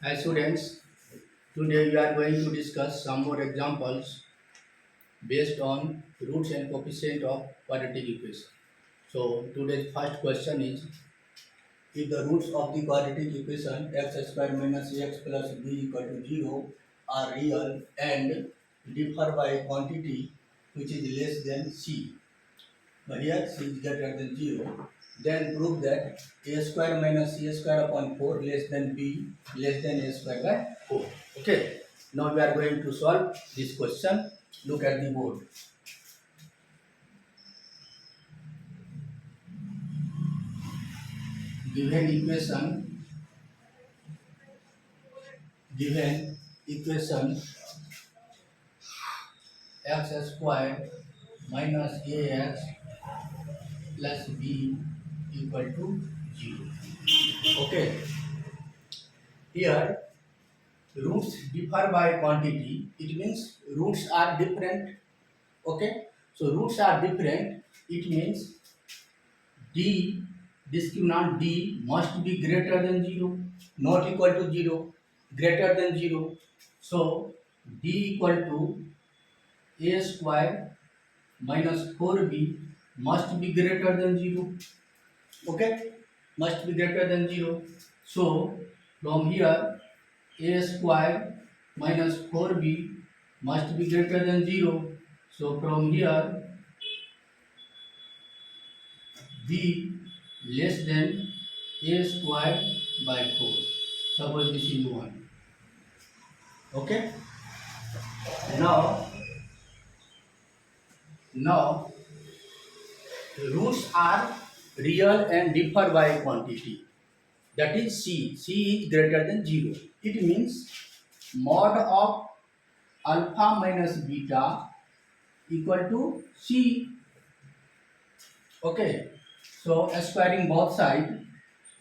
Hi students, today we are going to discuss some more examples based on roots and coefficient of quadratic equation. So today's first question is, if the roots of the quadratic equation x square minus ax plus b equal to 0 are real and differ by a quantity which is less than c, but here c is greater than 0, then prove that a square minus c square upon 4 less than b less than a square by 4. Okay, now we are going to solve this question. Look at the board. Given equation, given equation x square minus ax plus b equal to 0. Okay, here roots differ by quantity. It means roots are different. Okay, so roots are different. It means d, discriminant d must be greater than 0, not equal to 0, greater than 0. So d equal to a square minus 4b must be greater than 0. Okay, must be greater than 0. So from here a square minus 4b must be greater than 0. So from here b less than a square by 4. Suppose this is 1. Okay. Now, now roots are real and differ by quantity. That is c. C is greater than 0. It means mod of alpha minus beta equal to c. Okay. So squaring both sides,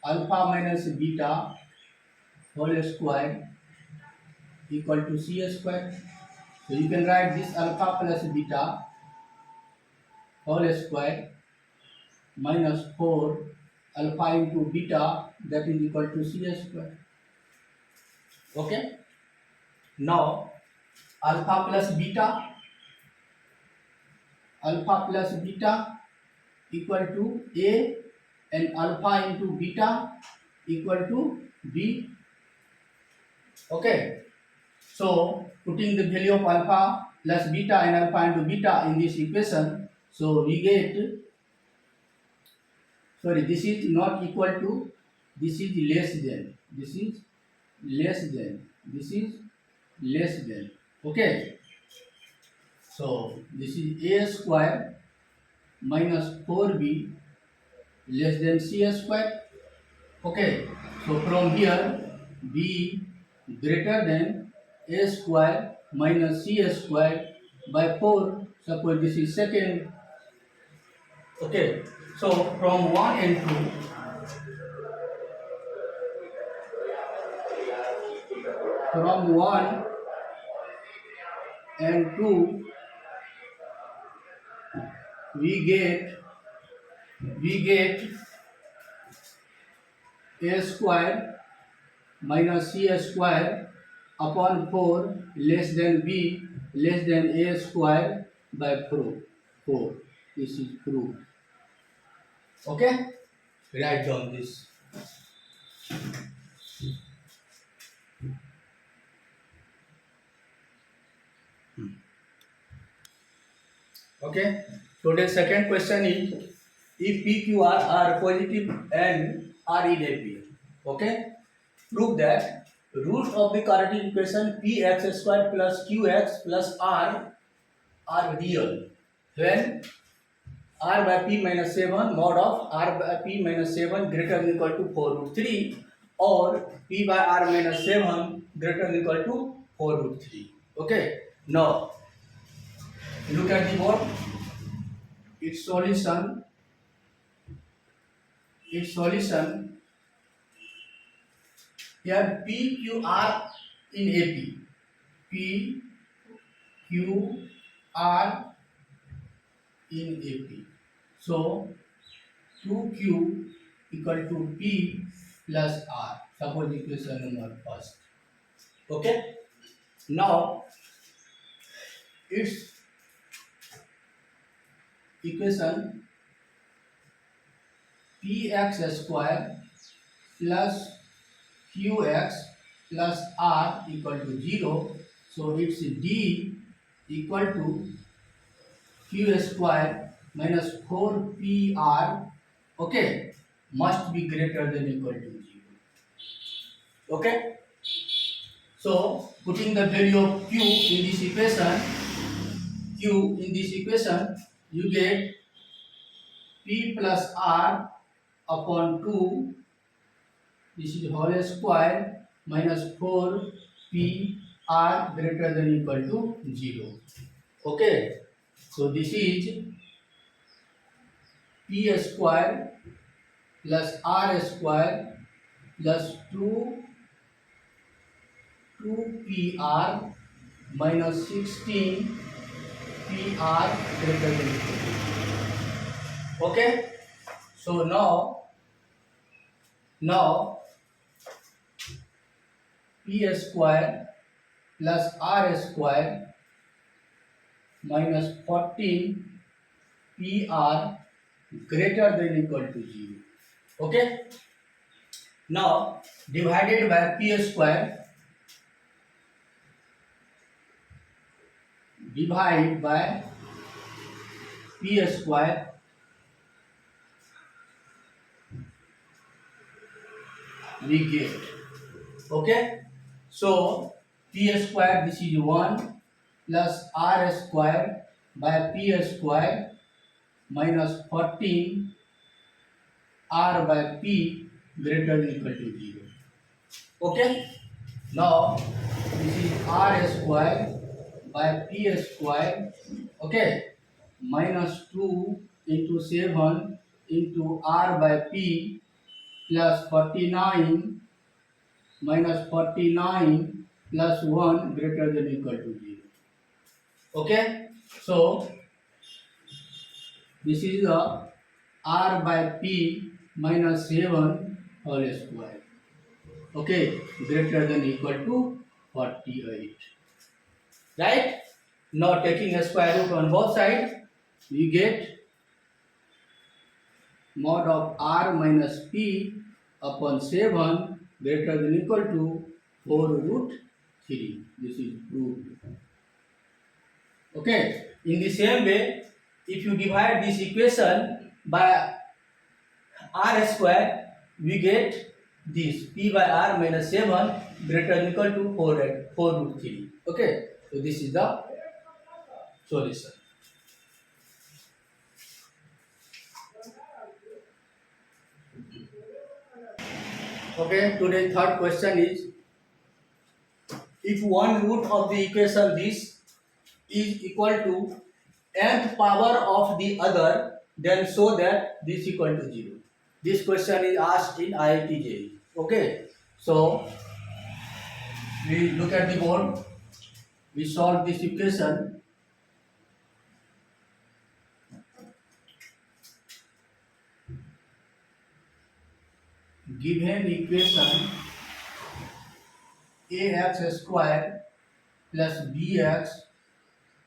alpha minus beta whole square equal to c square. So you can write this alpha plus beta whole square minus 4 alpha into beta, that is equal to c square. Okay. Now alpha plus beta equal to a and alpha into beta equal to b. Okay. So putting the value of alpha plus beta and alpha into beta in this equation, so we get, sorry, this is not equal to, this is less than, this is less than, this is less than. Okay. So this is a square minus 4b less than c square. Okay. So from here b greater than a square minus c square by 4. Suppose this is second. Okay. So from 1 and 2, from 1 and 2 we get a square minus c square upon 4 less than b less than a square by 4. This is proved. Okay, write down this. Okay, today's second question is, if PQR are positive and R is happy. Okay, prove that roots of the quadratic equation px square plus qx plus r are real when r by p minus 7 mod of r by p minus 7 greater than equal to 4 root 3, or p by r minus 7 greater than equal to 4 root 3. Okay, now look at the board. Its solution, here p q r in AP, p q r in AP. So 2q equal to p plus r. Suppose equation number first. Okay. Now its equation px square plus qx plus r equal to 0. So it's d equal to q square minus 4pr, okay, must be greater than equal to 0. Okay. So putting the value of q in this equation, you get p plus r upon 2, this is whole square, minus 4 p r greater than equal to 0. Okay, so this is p square plus r square plus 2pr minus 16 pr greater than equal to 0. Okay, so now p square plus r square minus 14 pr greater than equal to 0. Okay, now divided by p square, divide by p square, we get, okay, so p square, this is 1 plus r square by p square minus 14 r by p greater than equal to 0. Okay, now this is r square by p square, okay, minus 2 into 7 into r by p plus 49 minus 49 plus 1 greater than equal to 0. Okay, so this is the r by p minus 7 whole square, okay, greater than equal to 48. Right? Now taking a square root on both sides, we get mod of r minus p upon 7 greater than equal to 4 root 3. This is proved. Okay. In the same way, if you divide this equation by r square, we get this p by r minus 7 greater than equal to 4 root 3. Okay. So this is the solution. Okay. Today's third question is, if one root of the equation this is equal to nth power of the other, then show that this equal to 0. This question is asked in IIT JEE. Okay, so we look at the board, we solve this equation. Given equation ax square plus bx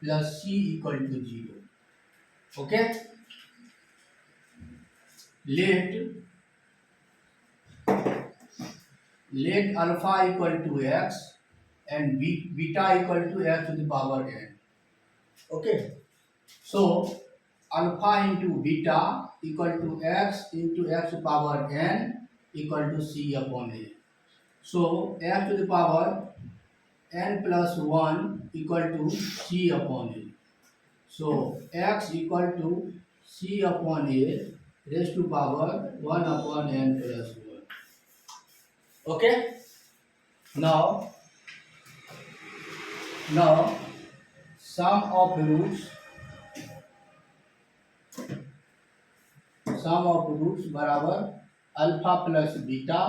plus c equal to 0. Okay, let alpha equal to x and beta equal to x to the power n. Okay, so alpha into beta equal to x into x to power n equal to c upon a. So x to the power n plus 1 equal to c upon a. So x equal to c upon a raised to power 1 upon n plus 1. Okay. Now sum of roots बराबर alpha plus beta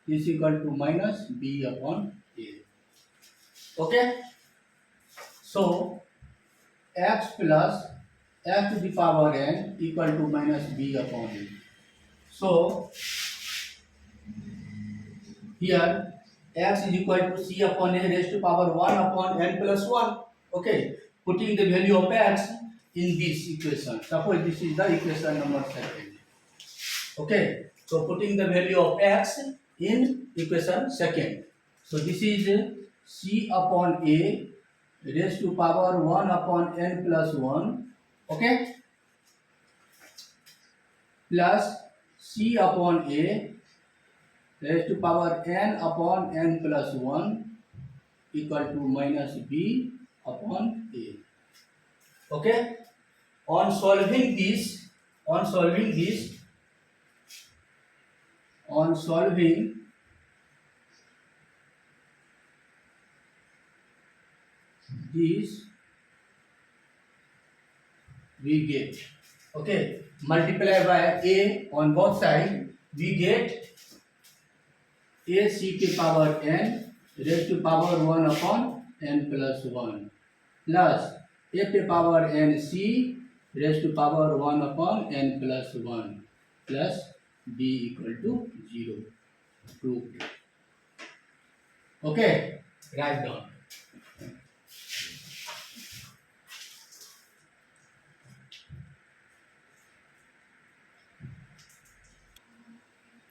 is equal to minus B upon A. Okay, so x plus x to the power n equal to minus b upon a. So here x is equal to c upon a raised to power 1 upon n plus 1. Okay, putting the value of x in this equation. Suppose this is the equation number second. Okay, so putting the value of x in equation second. So this is c upon a raised to power 1 upon n plus 1. Okay, plus c upon a raised to power n upon n plus 1 equal to minus b upon a. Okay, on solving this, on solving this, on solving this, we get, okay, multiply by a on both sides, we get a c to power n raised to power 1 upon n plus 1 plus a to power n c raised to power 1 upon n plus 1 plus b equal to 0. Proved. Okay, write down.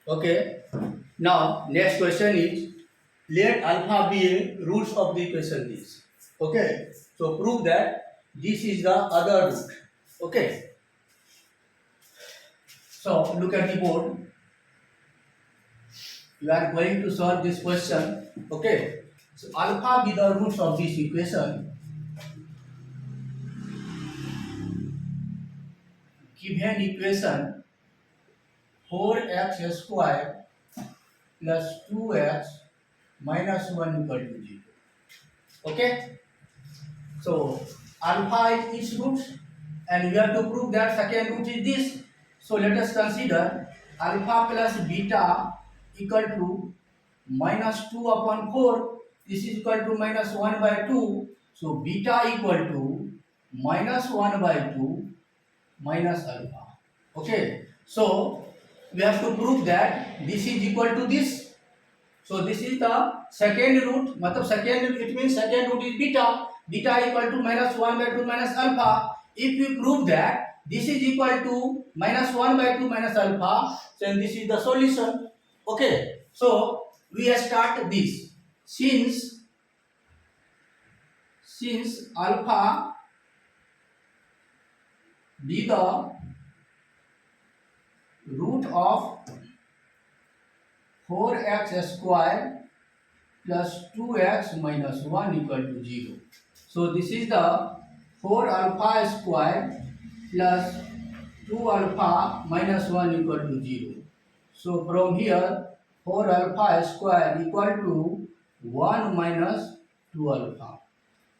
Okay, now next question is, let alpha be a roots of the equation this. Okay, so prove that this is the other root. Okay, so look at the board. You are going to solve this question. Okay, so alpha be the roots of this equation. Given equation 4x square plus 2x minus 1 equal to 0. Okay, so alpha is its root and we have to prove that second root is this. So let us consider alpha plus beta equal to minus 2 upon 4. This is equal to minus 1 by 2. So beta equal to minus 1 by 2 minus alpha. Okay, so we have to prove that this is equal to this. So this is the second root. Matlab second, it means second root is beta. Beta equal to minus 1 by 2 minus alpha. If we prove that this is equal to minus 1 by 2 minus alpha, then this is the solution. Okay, so we start this. Since alpha be the root of 4x square plus 2x minus 1 equal to 0. So this is the 4 alpha square plus 2 alpha minus 1 equal to 0. So from here 4 alpha square equal to 1 minus 2 alpha.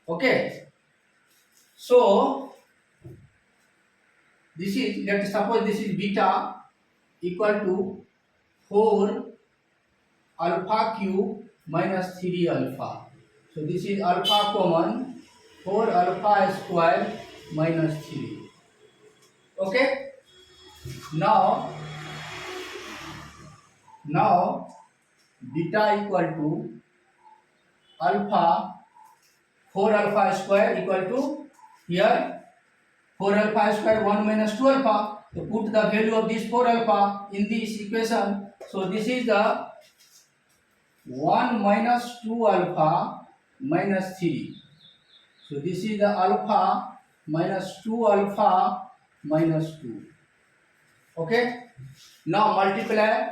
Okay. So this is, let's suppose this is beta equal to 4 alpha cube minus 3 alpha. So this is alpha common, 4 alpha square minus 3. Okay. Now beta equal to alpha, 4 alpha square equal to here 4 alpha square 1 minus 2 alpha. So put the value of this 4 alpha in this equation. So this is the 1 minus 2 alpha minus 3. So this is the alpha minus 2 alpha minus 2. Okay. Now multiply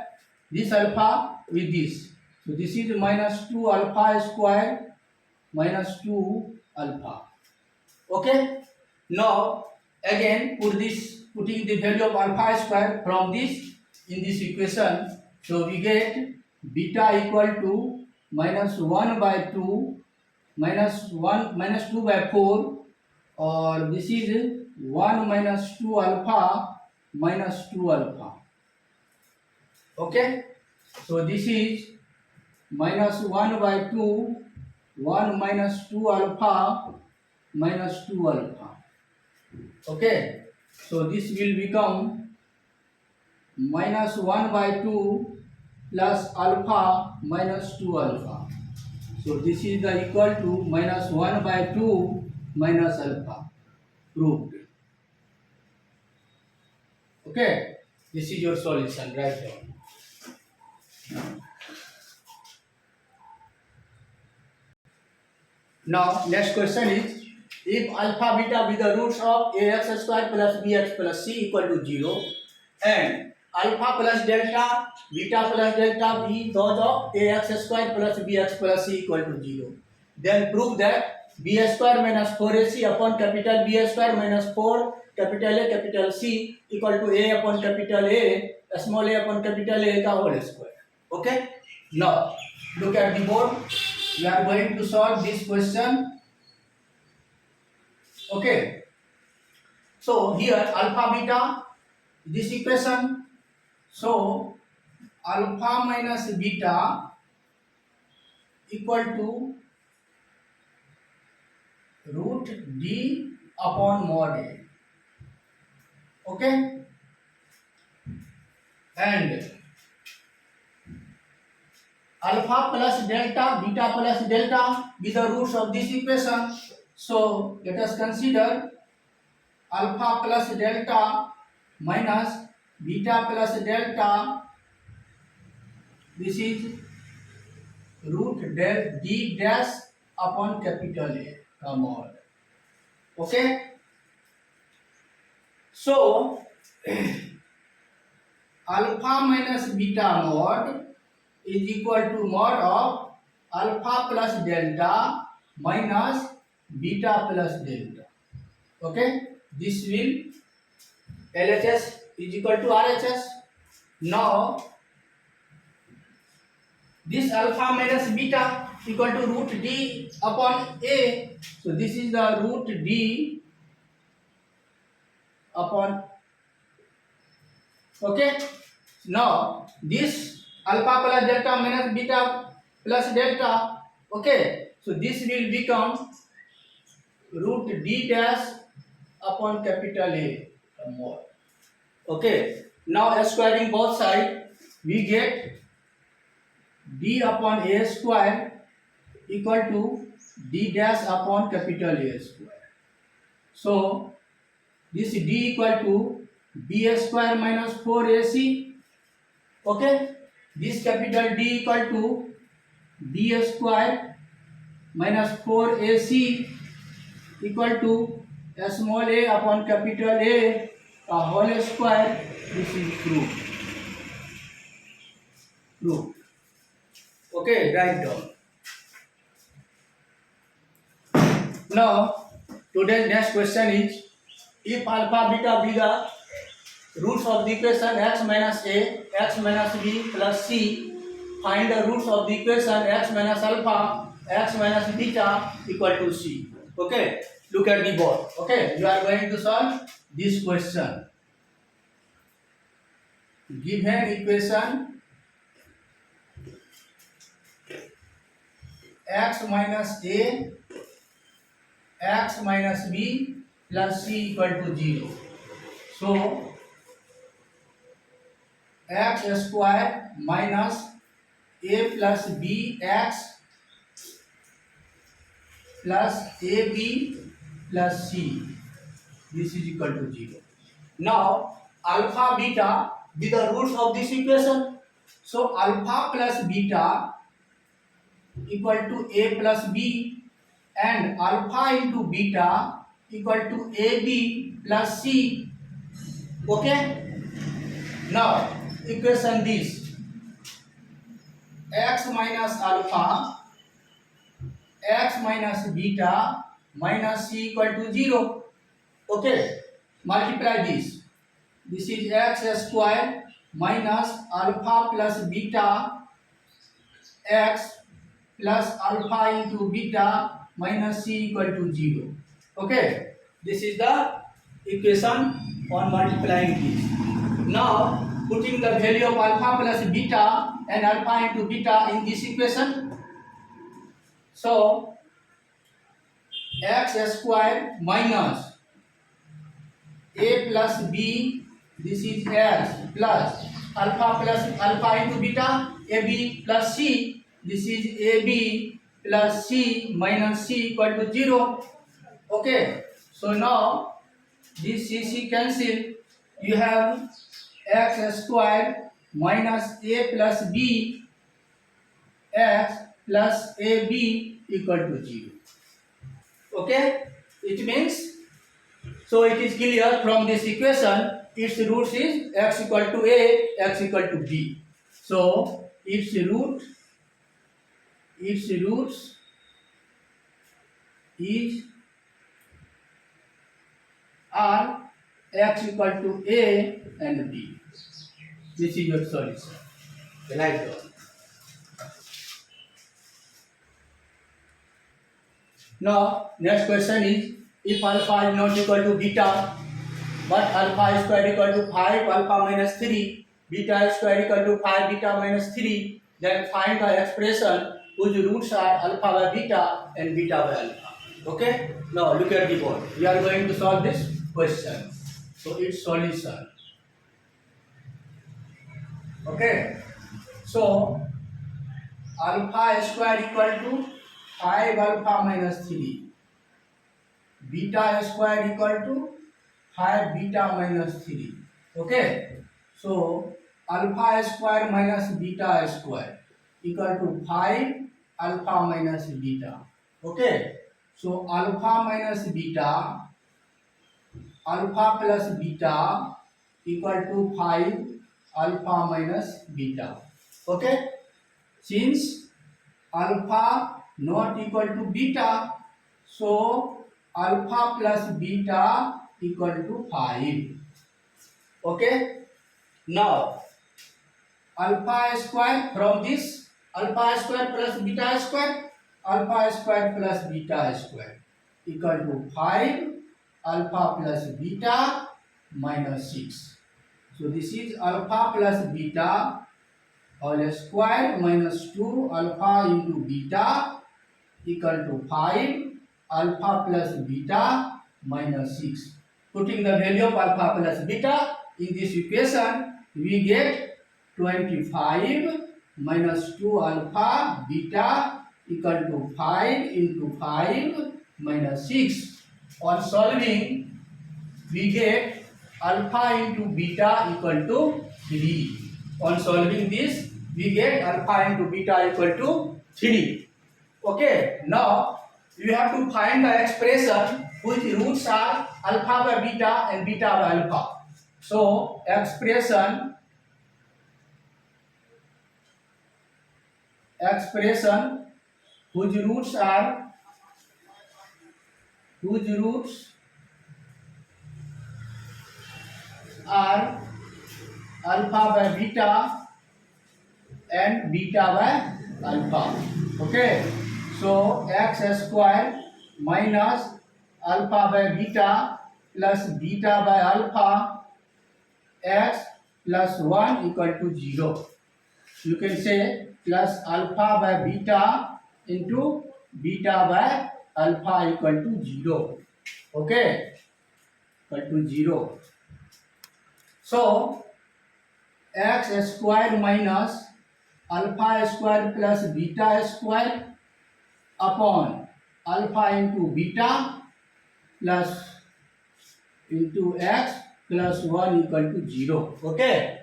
this alpha with this. So this is minus 2 alpha square minus 2 alpha. Okay. Now again putting the value of alpha square from this in this equation. So we get beta equal to minus 1 by 2 minus 2 by 4, or this is 1 minus 2 alpha minus 2 alpha. Okay, so this is minus 1 by 2, 1 minus 2 alpha minus 2 alpha. Okay, so this will become minus 1 by 2 plus alpha minus 2 alpha. So this is the equal to minus 1 by 2 minus alpha. Proved. Okay. This is your solution. Write down. Now next question is, if alpha beta be the roots of ax square plus bx plus c equal to 0 and alpha plus delta beta plus delta be those of ax square plus bx plus c equal to 0, then prove that b square minus 4ac upon capital B square minus 4 capital A capital C equal to a upon capital A small a upon capital A का whole square. Okay. Now look at the board. We are going to solve this question. Okay. So here alpha beta, this equation. So alpha minus beta equal to root d upon mod a. Okay. And alpha plus delta, beta plus delta be the roots of this equation. So let us consider alpha plus delta minus beta plus delta. This is root del d dash upon capital A mod. Okay. So alpha minus beta mod is equal to mod of alpha plus delta minus beta plus delta. Okay. This will LHS is equal to RHS. Now this alpha minus beta equal to root d upon a. So this is the root d upon. Okay. Now this alpha plus delta minus beta plus delta. Okay. So this will become root d dash upon capital A more. Okay. Now squaring both sides, we get d upon a square equal to d dash upon capital A square. So this d equal to b square minus 4ac. Okay. This capital D equal to b square minus 4ac equal to small a upon capital A whole square. This is proved. Proved. Okay, write down. Now, today's next question is, if alpha beta be the roots of the equation x minus a, x minus b plus c, find the roots of the equation x minus alpha, x minus beta equal to c. Okay, look at the board. Okay, you are going to solve this question. Given equation x minus a, x minus b plus c equal to 0. So x square minus a plus b x plus ab plus c, this is equal to 0. Now alpha beta be the roots of this equation. So alpha plus beta equal to a plus b and alpha into beta equal to ab plus c. Okay. Now equation this, x minus alpha, x minus beta minus c equal to 0. Okay. Multiply this. This is x square minus alpha plus beta x plus alpha into beta minus c equal to 0. Okay. This is the equation on multiplying this. Now putting the value of alpha plus beta and alpha into beta in this equation. So x square minus a plus b, this is x plus alpha into beta AB plus C. This is AB plus C minus C equal to 0. Okay. So now this C cancel. You have x square minus A plus B x plus AB equal to 0. Okay. It means, so it is clear from this equation, its roots is x equal to A, x equal to B. So its roots is are x equal to A and B. This is your solution. Write down. Now next question is, if alpha is not equal to beta, but alpha square equal to 5 alpha minus 3, beta square equal to 5 beta minus 3, then find the expression whose roots are alpha by beta and beta by alpha. Okay? Now look at the board. We are going to solve this question. So its solution. Okay? So alpha square equal to 5 alpha minus 3. Beta square equal to 5 beta minus 3. Okay. So alpha square minus beta square equal to 5 alpha minus beta. Okay. So alpha minus beta, alpha plus beta equal to 5 alpha minus beta. Okay. Since alpha not equal to beta, so alpha plus beta equal to 5. Okay. Now alpha square, from this alpha square plus beta square, alpha square plus beta square equal to 5 alpha plus beta minus 6. So this is alpha plus beta whole square minus 2 alpha into beta equal to 5 alpha plus beta minus 6. Putting the value of alpha plus beta in this equation, we get 25 minus 2 alpha beta equal to 5 into 5 minus 6. On solving, we get alpha into beta equal to 3. On solving this, we get alpha into beta equal to 3. Okay, now you have to find the expression whose roots are alpha by beta and beta by alpha. So expression whose roots are alpha by beta and beta by alpha. Okay, so x square minus alpha by beta plus beta by alpha x plus 1 equal to 0. You can say plus alpha by beta into beta by alpha equal to 0. Okay, equal to 0. So x square minus alpha square plus beta square upon alpha into beta plus into x plus 1 equal to 0. Okay.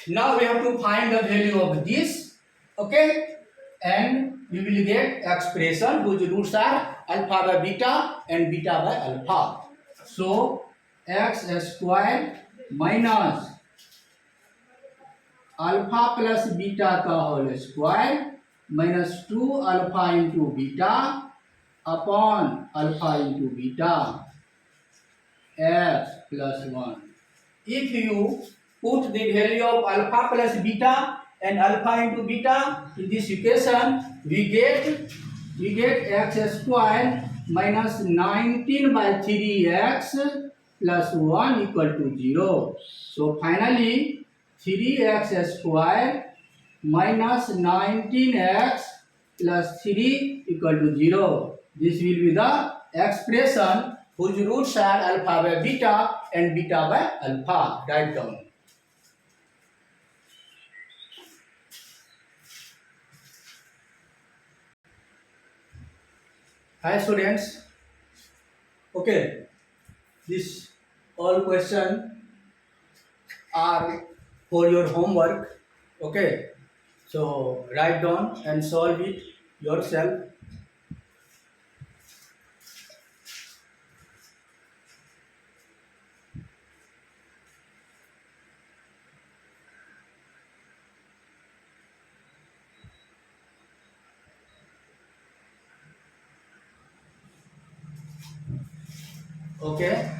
Now we have to find the value of this. Okay. And we will get expression whose roots are alpha by beta and beta by alpha. So x square minus alpha plus beta का whole square minus 2 alpha into beta upon alpha into beta x plus 1. If you put the value of alpha plus beta and alpha into beta in this equation, we get x square minus 19 by 3x plus 1 equal to 0. So finally 3x square minus 19x plus 3 equal to 0. This will be the expression whose roots are alpha by beta and beta by alpha. Write down. Hi students. Okay, this all question are for your homework. Okay, so write down and solve it yourself. Okay,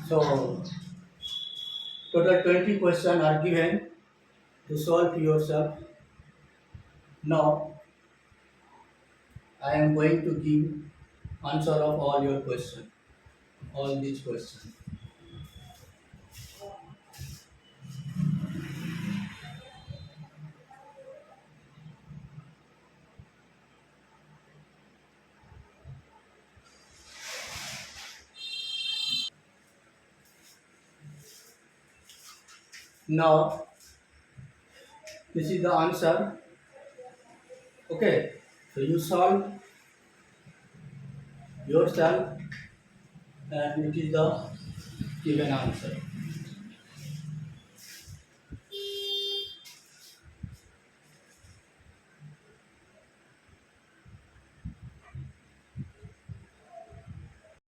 so total 20 questions are given to solve yourself. Now I am going to give answer of all your questions, all these questions. Now this is the answer. Okay, so you solve yourself and it is the given answer.